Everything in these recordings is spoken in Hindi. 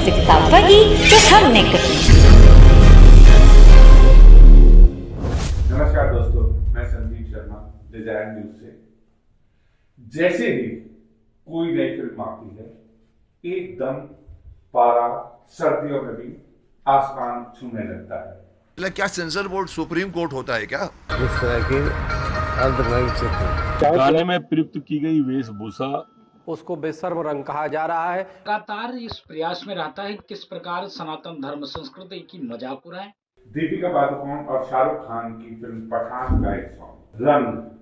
वास्तविकता वही जो हमने कही। नमस्कार दोस्तों, मैं संदीप शर्मा डिजायर न्यूज से। जैसे ही कोई नई फिल्म आती है, एकदम पारा सर्दियों में भी आसमान छूने लगता है। क्या सेंसर बोर्ड सुप्रीम कोर्ट होता है क्या? इस तरह के अर्धनग्न चित्र गाने में प्रयुक्त की गई वेशभूषा उसको बेशर्म रंग कहा जा रहा है। लगातार इस प्रयास में रहता है किस प्रकार सनातन धर्म संस्कृति की मजाक उड़ाएं। दीपिका पादुकोण और शाहरुख खान की फिल्म पठान का एक सॉन्ग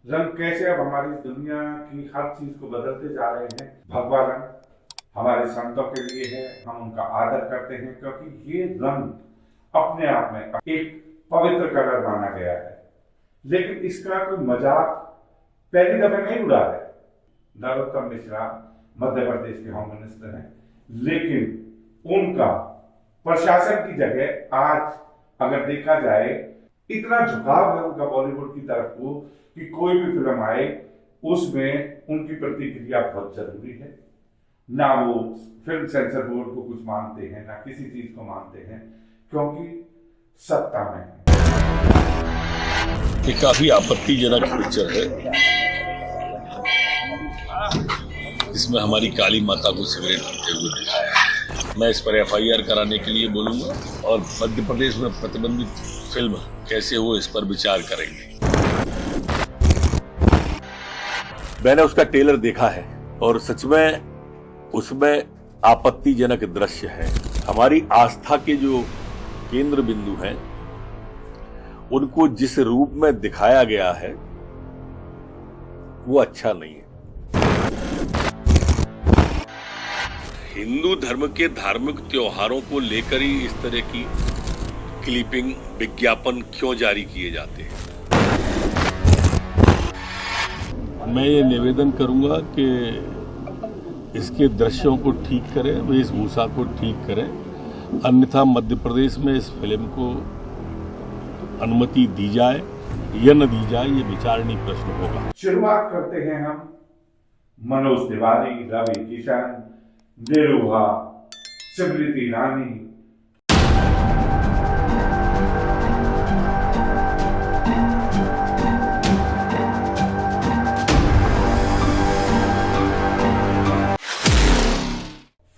रंग कैसे अब हमारी दुनिया की हर चीज को बदलते जा रहे हैं। भगवा रंग हमारे संतों के लिए है, हम उनका आदर करते हैं क्योंकि ये रंग अपने आप में एक पवित्र कलर माना गया है। लेकिन इसका कोई मजाक पहली दफा नहीं उड़ा है। नरोत्तम मिश्रा मध्य प्रदेश के होम मिनिस्टर हैं, लेकिन उनका प्रशासन की जगह आज अगर देखा जाए इतना झुकाव है उनका बॉलीवुड की तरफ को कि कोई भी फिल्म आए उसमें उनकी प्रतिक्रिया बहुत जरूरी है। ना वो फिल्म सेंसर बोर्ड को कुछ मानते हैं, ना किसी चीज को मानते हैं, क्योंकि सत्ता में है। ये काफी आपत्तिजनक पिक्चर है। इसमें हमारी काली माता को सिगरेट पीते हुए दिखाया है। मैं इस पर एफआईआर कराने के लिए बोलूंगा और मध्य प्रदेश में प्रतिबंधित फिल्म कैसे हो इस पर विचार करेंगे। मैंने उसका ट्रेलर देखा है और सच में उसमें आपत्तिजनक दृश्य है। हमारी आस्था के जो केंद्र बिंदु हैं उनको जिस रूप में दिखाया गया है वो अच्छा नहीं है। हिंदू धर्म के धार्मिक त्योहारों को लेकर ही इस तरह की क्लिपिंग विज्ञापन क्यों जारी किए जाते हैं। मैं ये निवेदन करूंगा कि इसके दृश्यों को ठीक करें, वेशभूषा को ठीक करें, अन्यथा मध्य प्रदेश में इस फिल्म को अनुमति दी जाए या न दी जाए, ये विचारणीय प्रश्न होगा। शुरुआत करते हैं हम मनोज तिवारी, रवि किशन, निरूहा, स्मृति ईरानी,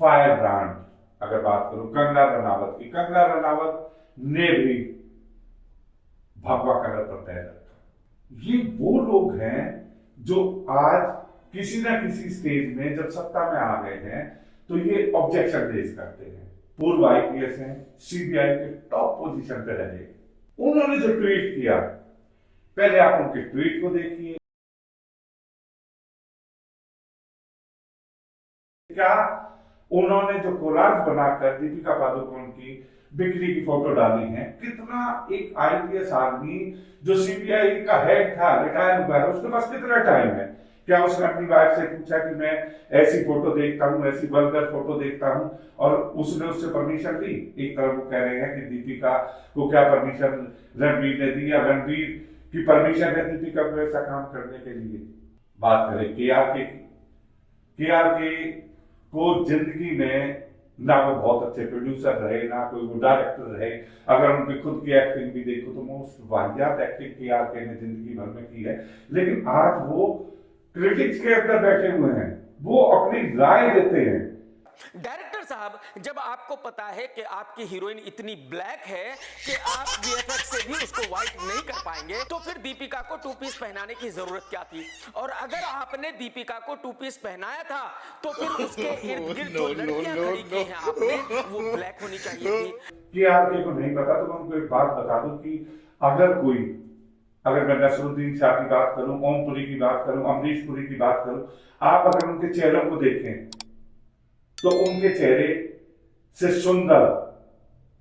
फायर ब्रांड अगर बात करूं कंगना रनावत की, कंगना रनावत ने भी भगवा कलर पर पैर रखा। ये वो लोग हैं जो आज किसी ना किसी स्टेज में जब सत्ता में आ गए हैं तो ये ऑब्जेक्शन रेज करते हैं। पूर्व आईपीएस हैं, सीबीआई के टॉप पोजीशन पे रहे, उन्होंने जो ट्वीट किया, पहले आप उनके ट्वीट को देखिए। क्या उन्होंने जो कोलाज बनाकर दीपिका पादुकोण की बिक्री की फोटो डाली है, कितना एक आईपीएस आदमी जो सीबीआई का हेड था, रिटायर हुआ है, उसके पास कितना टाइम है? क्या उसने अपनी वाइफ से पूछा कि मैं ऐसी फोटो देखता हूँ, ऐसी वल्गर फोटो देखता हूँ, और उसने उससे परमिशन ली? एक तरफ वो कह रहे हैं कि दीपिका को क्या परमिशन रणवीर ने दी या रणवीर की परमिशन है दीपिका को ऐसा काम करने के लिए। बात करें केआरके की, केआरके को जिंदगी में ना वो बहुत अच्छे प्रोड्यूसर रहे, ना कोई वो डायरेक्टर रहे। अगर उनकी खुद की एक्टिंग भी देखो तो मोस्ट वाहियात एक्टिंग केआरके ने जिंदगी भर में की है, लेकिन आज वो क्रिटिक्स के अंदर बैठे हुए हैं, वो अपनी राय देते हैं। डायरेक्टर साहब, जब आपको पता है कि आपकी हीरोइन इतनी ब्लैक है कि आप वीएफएक्स से भी उसको व्हाइट नहीं कर पाएंगे, तो फिर दीपिका को टू पीस पहनाने की जरूरत क्या थी? और अगर आपने दीपिका को टू पीस पहनाया था तो फिर उसके इर्द गिर्द जो लड़कियां खड़ी की हैं आपने, वो ब्लैक होनी चाहिए थी। केआरके को नहीं पता तो मैं उनको एक बात बता दूं कि अगर मैं नसरुद्दीन शाह की बात करूं, ओमपुरी की बात करूं, अमरीश पुरी की बात करूं, आप अगर उनके चेहरों को देखें तो उनके चेहरे से सुंदर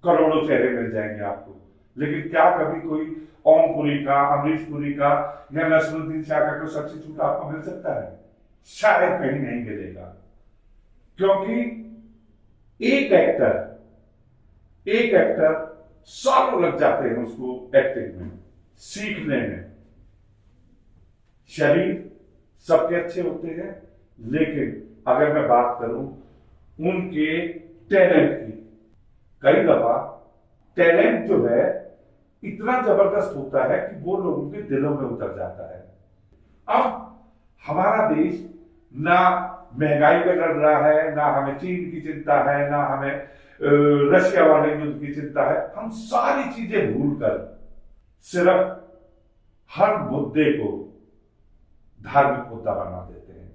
करोड़ों चेहरे मिल जाएंगे आपको। लेकिन क्या कभी कोई ओमपुरी का, अमरीश पुरी का या नसरुद्दीन शाह का कोई सब्स्टिट्यूट आपको मिल सकता है? शायद कहीं नहीं मिलेगा, क्योंकि एक एक्टर सालों लग जाते हैं उसको एक्टिंग में, सीखने में। शरीर सबके अच्छे होते हैं, लेकिन अगर मैं बात करूं उनके टैलेंट की। कई दफा टैलेंट जो है इतना जबरदस्त होता है कि वो लोगों के दिलों में उतर जाता है। अब हमारा देश ना महंगाई में लड़ रहा है, ना हमें चीन की चिंता है, ना हमें रशिया वाले युद्ध की चिंता है। हम सारी चीजें भूलकर सिर्फ हर मुद्दे को धार्मिक मुद्दा बना देते हैं।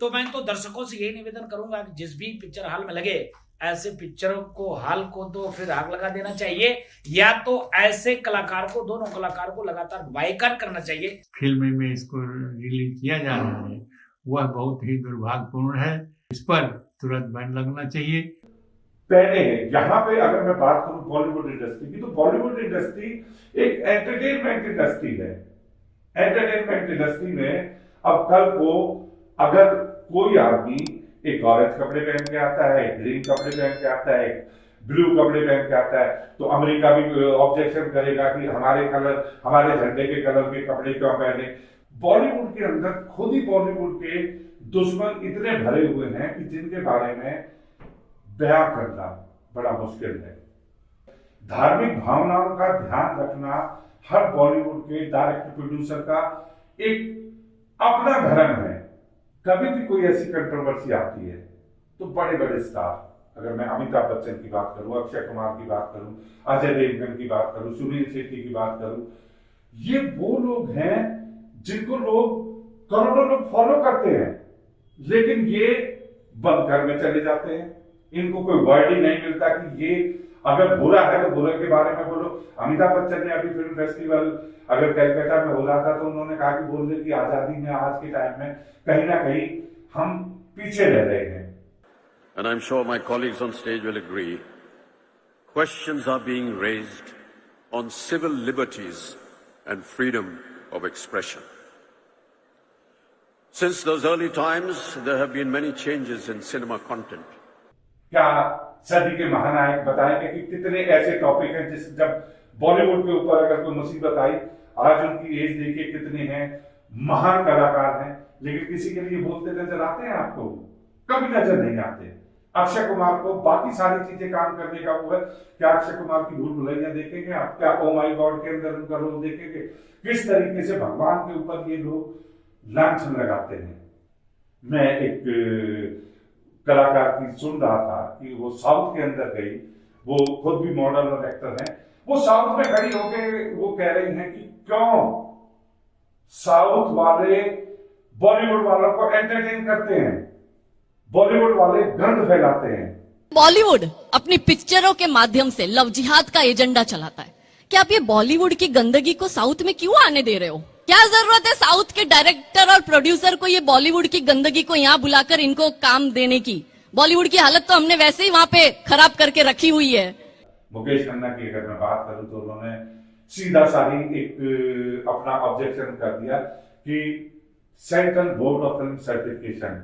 तो मैं तो दर्शकों से यही निवेदन करूंगा कि जिस भी पिक्चर हॉल में लगे ऐसे पिक्चरों को हॉल को तो फिर आग लगा देना चाहिए, या तो ऐसे कलाकार को, दोनों कलाकार को लगातार बाइकाट करना चाहिए। फिल्म में इसको रिलीज किया जा रहा है वह बहुत ही दुर्भाग्यपूर्ण है। इस पर तुरंत बैन लगना चाहिए। पहले यहाँ पे अगर मैं बात करूं बॉलीवुड इंडस्ट्री की, तो बॉलीवुड इंडस्ट्री एक एंटरटेनमेंट इंडस्ट्री है। एंटरटेनमेंट इंडस्ट्री में अब कल को अगर कोई आदमी एक ऑरेंज कपड़े पहन के आता है, एक ग्रीन कपड़े पहन के आता है, एक ब्लू कपड़े पहन के आता है, तो अमेरिका भी ऑब्जेक्शन करेगा कि हमारे झंडे के कलर के कपड़े क्यों पहने। बॉलीवुड के अंदर खुद ही बॉलीवुड के दुश्मन इतने भरे हुए हैं कि जिनके बारे में बयां करना बड़ा मुश्किल है। धार्मिक भावनाओं का ध्यान रखना हर बॉलीवुड के डायरेक्टर प्रोड्यूसर का एक अपना धर्म है। कभी भी कोई ऐसी कंट्रोवर्सी आती है तो बड़े बड़े स्टार, अगर मैं अमिताभ बच्चन की बात करूं, अक्षय कुमार की बात करूं, अजय देवगन की बात करूं, सुनील शेट्टी की बात करूं, ये वो लोग हैं जिनको लोग करोड़ों लोग फॉलो करते हैं, लेकिन ये बंद घर में चले जाते हैं। इनको कोई वर्ड ही नहीं मिलता कि ये अगर बुरा है तो बुरे के बारे में बोलो। अमिताभ बच्चन ने अभी फिल्म फेस्टिवल अगर कलकत्ता में हो रहा था तो उन्होंने कहा कि बोल रहे कि आजादी में आज के टाइम में कहीं ना कहीं हम पीछे रह रहे हैं। And I'm sure my colleagues on stage will agree, questions are being raised on civil liberties and freedom of expression. Since those early times, there have been many changes in cinema content. क्या सदी के महानायक बताएंगे कि कितने ऐसे टॉपिक हैं जिस जब बॉलीवुड के ऊपर अगर कोई मुसीबत आई, आज उनकी एज देखिए कितने हैं, महान कलाकार हैं, लेकिन किसी के लिए बोलते नजर आते हैं आपको? कभी नजर नहीं आते। अक्षय कुमार को बाकी सारी चीजें काम करने का वो है, क्या अक्षय कुमार की भूल भुलैया देखेंगे आप? क्या ओ माय गॉड के अंदर उनका रोल देखेंगे? किस तरीके से भगवान के ऊपर ये लोग लांछन लगाते हैं। मैं एक कलाकार की सुन रहा था कि वो साउथ के अंदर गई, वो खुद भी मॉडल और एक्टर हैं, वो साउथ में खड़ी होके वो कह रही हैं कि क्यों साउथ वाले बॉलीवुड वालों को एंटरटेन करते हैं, बॉलीवुड वाले गंद फैलाते हैं। बॉलीवुड अपनी पिक्चरों के माध्यम से लव जिहाद का एजेंडा चलाता है। क्या आप ये बॉलीवुड की गंदगी को साउथ में क्यों आने दे रहे हो? क्या जरूरत है साउथ के डायरेक्टर और प्रोड्यूसर को ये बॉलीवुड की गंदगी को यहाँ बुलाकर इनको काम देने की? बॉलीवुड की हालत तो हमने वैसे ही वहां पे खराब करके रखी हुई है। मुकेश खन्ना की अगर मैं बात करूं तो उन्होंने सीधा सारी एक अपना ऑब्जेक्शन कर दिया कि central board of film certification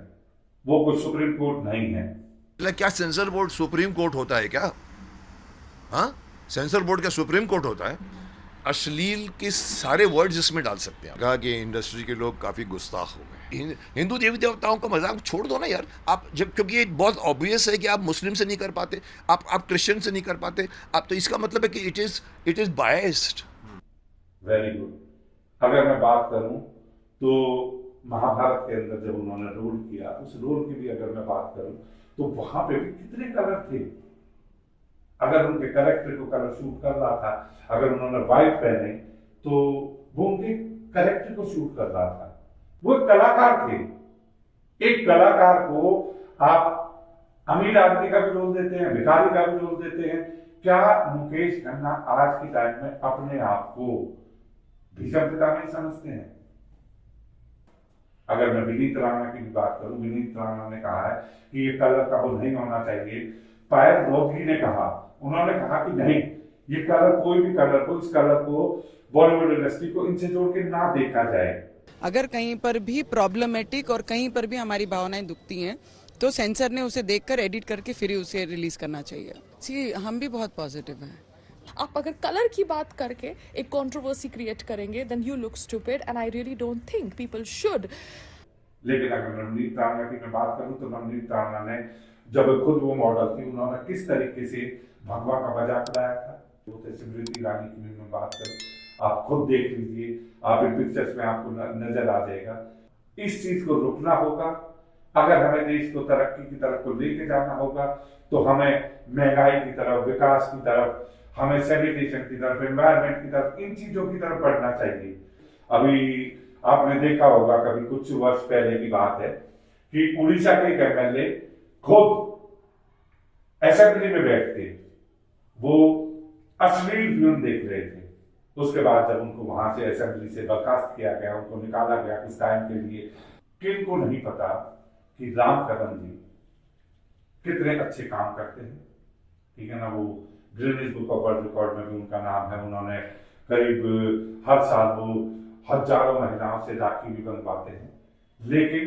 वो कोई सुप्रीम कोर्ट नहीं है। क्या सेंसर बोर्ड सुप्रीम कोर्ट होता है क्या? हाँ, सेंसर बोर्ड क्या सुप्रीम कोर्ट होता है? अश्लील के सारे वर्ड्स इसमें डाल सकते हैं। कहा कि इंडस्ट्री के लोग काफी गुस्ताख हो गए। हिंदू देवी देवताओं का मजाक छोड़ दो ना यार आप, जब क्योंकि ये बहुत ऑब्वियस है कि आप मुस्लिम से नहीं कर पाते, आप क्रिश्चियन से नहीं कर पाते, आप तो इसका मतलब है कि it is biased. Very good. अगर मैं बात करूं तो महाभारत के अंदर जब उन्होंने रोल किया, उस रोल की भी अगर मैं बात करूं तो वहां पे भी कितने कलर थे। अगर उनके कैरेक्टर को कलर शूट कर रहा था, अगर उन्होंने व्हाइट पहने तो वो उनके कैरेक्टर को शूट कर रहा था। वो एक कलाकार थे। एक कलाकार को आप अमीर आदमी का भी रोल देते हैं, भिखारी का भी रोल देते हैं। क्या मुकेश खन्ना आज के टाइम में अपने आप को भीष्म पिता नहीं समझते हैं? अगर मैं विनीत राणा की भी बात करूं, विनीत राणा ने कहा है कि ये कलर का वो नहीं होना चाहिए। पायल रोहतगी ने कहा, उन्होंने कहा कि नहीं, ये कलर कोई भी कलर को, इस कलर को बॉलीवुड इंडस्ट्री को इनसे जोड़ के ना देखा जाए। अगर कहीं पर भी प्रॉब्लमेटिक और कहीं पर भी हमारी भावनाएं दुखती हैं तो सेंसर ने उसे देखकर एडिट करके फिर उसे रिलीज करना चाहिए। हम भी बहुत पॉजिटिव हैं। आप अगर कलर की बात करके एक कंट्रोवर्सी क्रिएट करेंगे then you look stupid and I really don't think people should. लेकिन अगर नवनीत राणा की मैं बात करूं तो नवनीत राणा ने जब खुद वो मॉडल थी, उन्होंने किस तरीके से भगवा का मजाक उड़ाया था। स्मृति ईरानी की भी मैं बात करूं, आप खुद देख लीजिए, आप इन पिक्चर्स में आपको नजर आ जाएगा। इस चीज को रुकना होगा। अगर हमें देश को तरक्की की तरफ को लेके जाना होगा तो हमें महंगाई की तरफ, विकास की तरफ, हमें सैनिटेशन की तरफ, एनवायरमेंट की तरफ, इन चीजों की तरफ बढ़ना चाहिए। अभी आपने देखा होगा, कभी कुछ वर्ष पहले की बात है कि उड़ीसा के एक एमएलए खुद असेंबली में बैठ के वो अश्लील फिल्म देख रहे थे। उसके बाद जब उनको वहां से असेंबली से बर्खास्त किया गया, उनको निकाला गया कुछ टाइम के लिए। किनको नहीं पता कि राम कदम जी कितने अच्छे काम करते हैं, ठीक है ना। वो Guinness book of world record में भी उनका नाम है। उन्होंने करीब हर साल वो हजारों महिलाओं से राखी भी बंधवाते हैं। लेकिन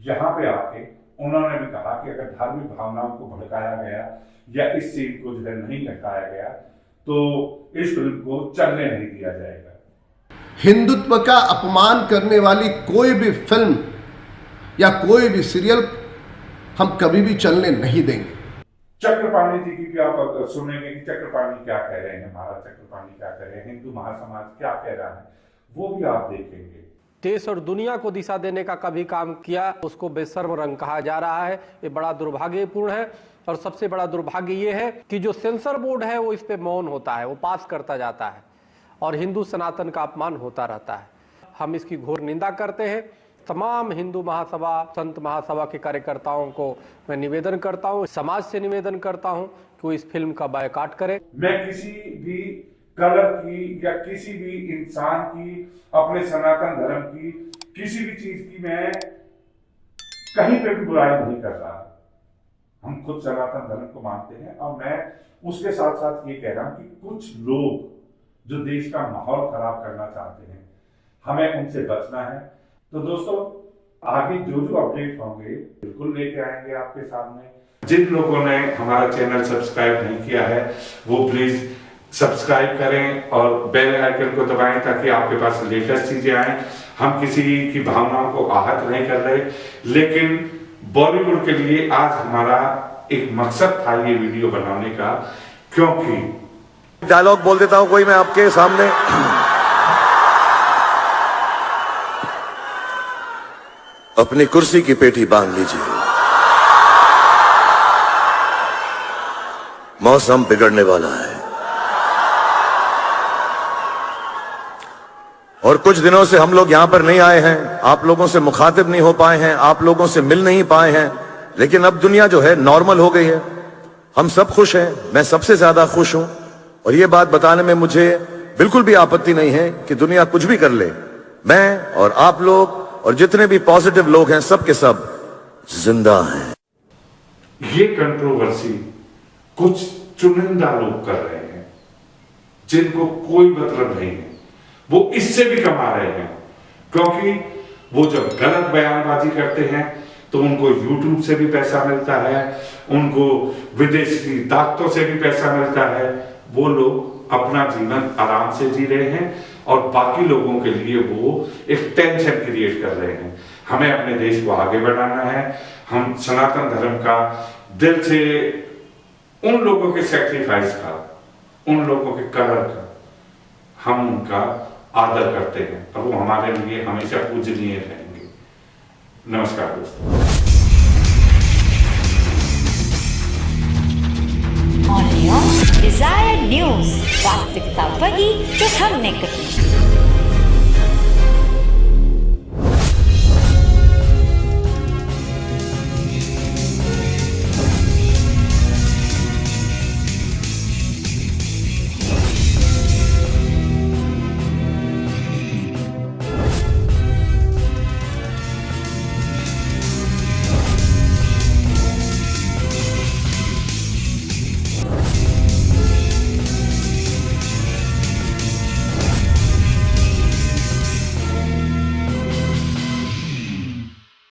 यहाँ पे आके उन्होंने भी कहा कि अगर धार्मिक भावनाओं को भड़काया गया या इस सीन को जो है नहीं हटाया गया तो इस फिल्म को चलने नहीं दिया जाएगा। हिंदुत्व का अपमान करने वाली कोई भी फिल्म या कोई भी सीरियल हम कभी भी चलने नहीं देंगे। चक्रपाणी जी की भी आप सुनेंगे कि चक्रपाणी क्या कह रहे हैं, महाराज चक्रपाणी क्या कह रहे हैं, हिंदू महासमाज क्या कह रहा है, वो भी आप देखेंगे। देश और दुनिया को दिशा देने का कभी काम किया, उसको बेशर्म रंग कहा जा रहा है। ये बड़ा दुर्भाग्यपूर्ण है। और सबसे बड़ा दुर्भाग्य ये है कि जो सेंसर बोर्ड है वो इस पे मौन होता है, वो पास करता जाता है और हिंदू सनातन का अपमान होता रहता है। हम इसकी घोर निंदा करते हैं। तमाम हिंदू महासभा, संत महासभा के कार्यकर्ताओं को मैं निवेदन करता हूँ, समाज से निवेदन करता हूँ कि वो इस फिल्म का बायकॉट करें। मैं किसी भी कलर की या किसी भी इंसान की, अपने सनातन धर्म की, किसी भी चीज की मैं कहीं पे भी बुराई नहीं कर रहा। हम खुद सनातन धर्म को मानते हैं और मैं उसके साथ साथ ये कह रहा हूं कि कुछ लोग जो देश का माहौल खराब करना चाहते हैं, हमें उनसे बचना है। तो दोस्तों, आगे जो जो अपडेट होंगे बिल्कुल लेके आएंगे आपके सामने। जिन लोगों ने हमारा चैनल सब्सक्राइब नहीं किया है वो प्लीज सब्सक्राइब करें और बेल आइकन को दबाएं ताकि आपके पास लेटेस्ट चीजें आए। हम किसी की भावनाओं को आहत नहीं कर रहे, लेकिन बॉलीवुड के लिए आज हमारा एक मकसद था ये वीडियो बनाने का, क्योंकि डायलॉग बोल देता हूं कोई मैं आपके सामने। अपनी कुर्सी की पेटी बांध लीजिए, मौसम बिगड़ने वाला है और कुछ दिनों से हम लोग यहां पर नहीं आए हैं, आप लोगों से मुखातिब नहीं हो पाए हैं, आप लोगों से मिल नहीं पाए हैं। लेकिन अब दुनिया जो है नॉर्मल हो गई है, हम सब खुश हैं, मैं सबसे ज्यादा खुश हूं। और ये बात बताने में मुझे बिल्कुल भी आपत्ति नहीं है कि दुनिया कुछ भी कर ले, मैं और आप लोग और जितने भी पॉजिटिव लोग हैं सब के सब जिंदा हैं। ये कंट्रोवर्सी कुछ चुनिंदा लोग कर रहे हैं जिनको कोई मतलब नहीं है, वो इससे भी कमा रहे हैं। क्योंकि वो जब गलत बयानबाजी करते हैं तो उनको YouTube से भी पैसा मिलता है, उनको विदेशी ताकतों से भी पैसा मिलता है। वो लोग अपना जीवन आराम से जी रहे हैं और बाकी लोगों के लिए वो एक टेंशन क्रिएट कर रहे हैं। हमें अपने देश को आगे बढ़ाना है। हम सनातन धर्म का दिल से उन लोगों के सैक्रिफाइस का, उन लोगों के कलर का हम उनका आदर करते हैं और वो हमारे लिए हमेशा पूजनीय रहेंगे। नमस्कार दोस्तों। ऑन डिजायर न्यूज, वास्तविकता वही जो हमने कही।